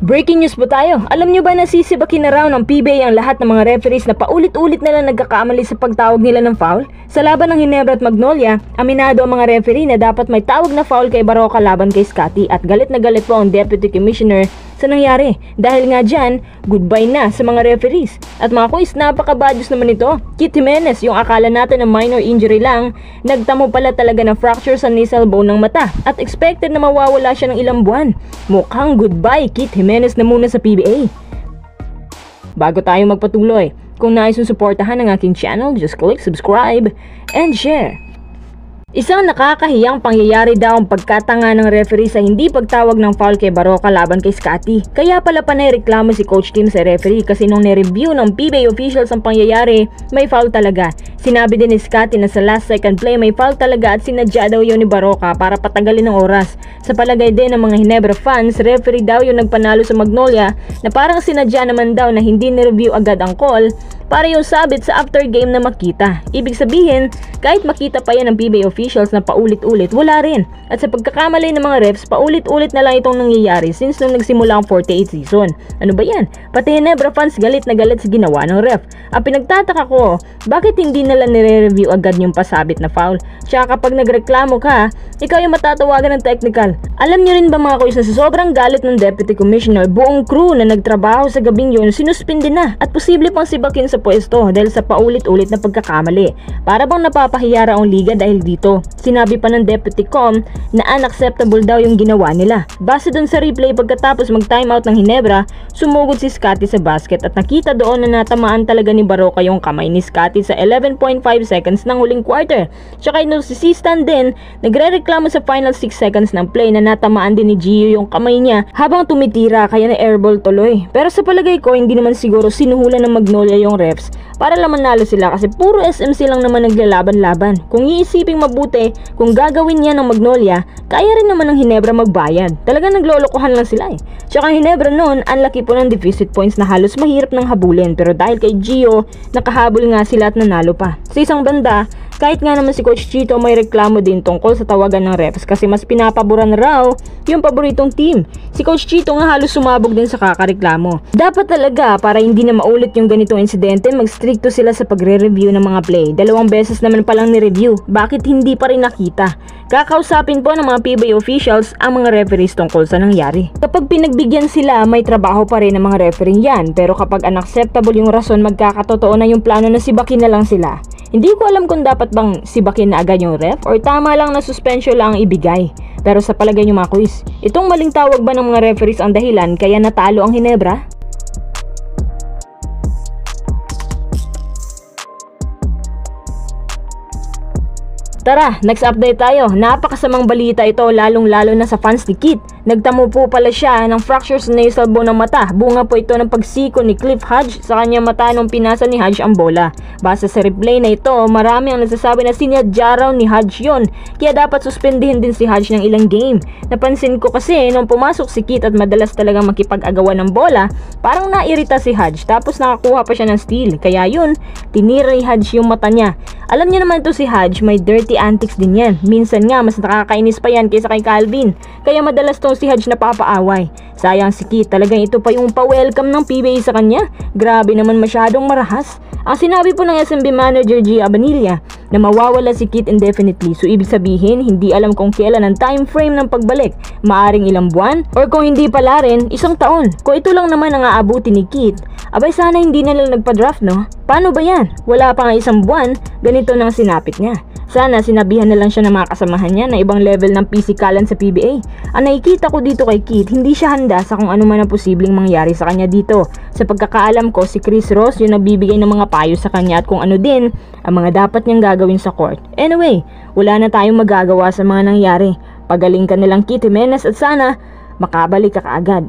Breaking news po tayo. Alam nyo ba na sisibakin na raw ng PBA ang lahat ng mga referees na paulit-ulit na lang nagkakamali sa pagtawag nila ng foul? Sa laban ng Ginebra at Magnolia, aminado ang mga referee na dapat may tawag na foul kay Barroca laban kay Scotty at galit na galit po ang Deputy Commissioner sa nangyari. Dahil nga dyan, goodbye na sa mga referees. At mga kuis, napaka-badyos naman ito. Kit Jimenez, yung akala natin na minor injury lang, nagtamo pala talaga ng fracture sa nasal bone ng mata at expected na mawawala siya ng ilang buwan. Mukhang goodbye Kit Jimenez na muna sa PBA. Bago tayo magpatuloy, kung nais mong suportahan ang aking channel, just click subscribe and share. Isang nakakahiyang pangyayari daw ang pagkatanga ng referee sa hindi pagtawag ng foul kay Barroca laban kay Scotty. Kaya pala panay reklamo si Coach Tim sa referee kasi nung nireview ng PBA officials ang pangyayari, may foul talaga. Sinabi din ni Scotty na sa last second play may foul talaga at sinadya daw yun ni Barroca para patagalin ng oras. Sa palagay din ng mga Ginebra fans, referee daw yung nagpanalo sa Magnolia na parang sinadya naman daw na hindi nireview agad ang call para yung sabit sa after game na makita. Ibig sabihin, kahit makita pa yan ng PBA officials na paulit-ulit, wala rin. At sa pagkakamali ng mga refs, paulit-ulit na lang itong nangyayari since nung nagsimula ang 48 season. Ano ba yan? Pati Ginebra fans galit na galit sa ginawa ng ref. Ang pinagtataka ko, bakit hindi nila nire-review agad yung pasabit na foul? Tsaka kapag nagreklamo ka, ikaw yung matatawagan ng technical. Alam nyo rin ba mga kuis na sa sobrang galit ng Deputy Commissioner, buong crew na nagtrabaho sa gabing yun, sinuspindi na at posible pang sibakin sa pwesto dahil sa paulit-ulit na pagkakamali. Para bang napapahiyara ang liga dahil dito. Sinabi pa ng Deputy Com na unacceptable daw yung ginawa nila. Base dun sa replay pagkatapos mag-timeout ng Ginebra, sumugod si Scotty sa basket at nakita doon na natamaan talaga ni Barroca yung kamay ni Scotty sa 11.5 seconds ng huling quarter. Tsaka si C-Stan din, nagre-reklamo sa final 6 seconds ng play na natamaan din ni Gio yung kamay niya habang tumitira kaya na airball tuloy. Pero sa palagay ko, hindi naman siguro sinuhulan ng Magnolia yung refs para lang manalo sila kasi puro SMC lang naman naglalaban-laban. Kung iisiping mabuti, kung gagawin yan ng Magnolia, kaya rin naman ng Ginebra magbayad. Talagang naglolokohan lang sila eh. Tsaka Ginebra noon, ang laki po ng deficit points na halos mahirap ng habulin. Pero dahil kay Gio, nakahabol nga sila at nanalo pa. Sa isang banda, kahit nga naman si Coach Chito may reklamo din tungkol sa tawagan ng refs kasi mas pinapaboran raw yung paboritong team. Si Coach Chito nga halos sumabog din sa kakareklamo. Dapat talaga para hindi na maulit yung ganitong insidente, magstrikto sila sa pagre-review ng mga play. 2 beses naman palang ni-review. Bakit hindi pa rin nakita? Kakausapin po ng mga PBA officials ang mga referees tungkol sa nangyari. Kapag pinagbigyan sila, may trabaho pa rin ng mga referee yan. Pero kapag unacceptable yung rason, magkakatotoo na yung plano na sibakin na lang sila. Hindi ko alam kung dapat bang sibakin na agad yung ref or tama lang na suspension lang ang ibigay. Pero sa palagay nyo mga kuis, itong maling tawag ba ng mga referees ang dahilan kaya natalo ang Ginebra? Tara, next update tayo. Napakasamang balita ito lalong-lalo na sa fans ni Kit. Nagtamo po pala siya ng fracture sa nasal bone ng mata. Bunga po ito ng pagsiko ni Cliff Hodge sa kanyang mata nung pinasa ni Hodge ang bola. Base sa replay na ito, marami ang nagsasabi na sinadya raw ni Hodge yun. Kaya dapat suspendihin din si Hodge ng ilang game. Napansin ko kasi nung pumasok si Kit at madalas talagang makipag-agawan ng bola, parang nairita si Hodge tapos nakakuha pa siya ng steal. Kaya yun, tinira ni Hodge yung mata niya. Alam niyo naman ito si Hodge, may dirty antics din yan. Minsan nga mas nakakainis pa yan kaysa kay Calvin. Kaya madalas tong si Hodge na papaaway. Sayang si Kit, talagang ito pa yung pa-welcome ng PBA sa kanya. Grabe naman masyadong marahas. Ang sinabi po ng SMB manager G. Abanilla na mawawala si Kit indefinitely. So ibig sabihin, hindi alam kung kailan ang time frame ng pagbalik. Maaring ilang buwan or kung hindi pala rin, 1 taon. Kung ito lang naman ang aabuti ni Kit, abay sana hindi na lang nagpa-draft no? Paano ba yan? Wala pa nga 1 buwan, ganito nang sinapit niya. Sana sinabihan na lang siya ng mga kasamahan niya na ibang level ng pisikalan sa PBA. Ang nakikita ko dito kay Kit, hindi siya handa sa kung ano man ang posibleng mangyari sa kanya dito. Sa pagkakaalam ko, si Chris Ross yung nagbibigay ng mga payo sa kanya at kung ano din ang mga dapat niyang gagawin sa court. Anyway, wala na tayong magagawa sa mga nangyari. Pagaling ka nilang Kit Jimenez at sana makabalik ka kaagad.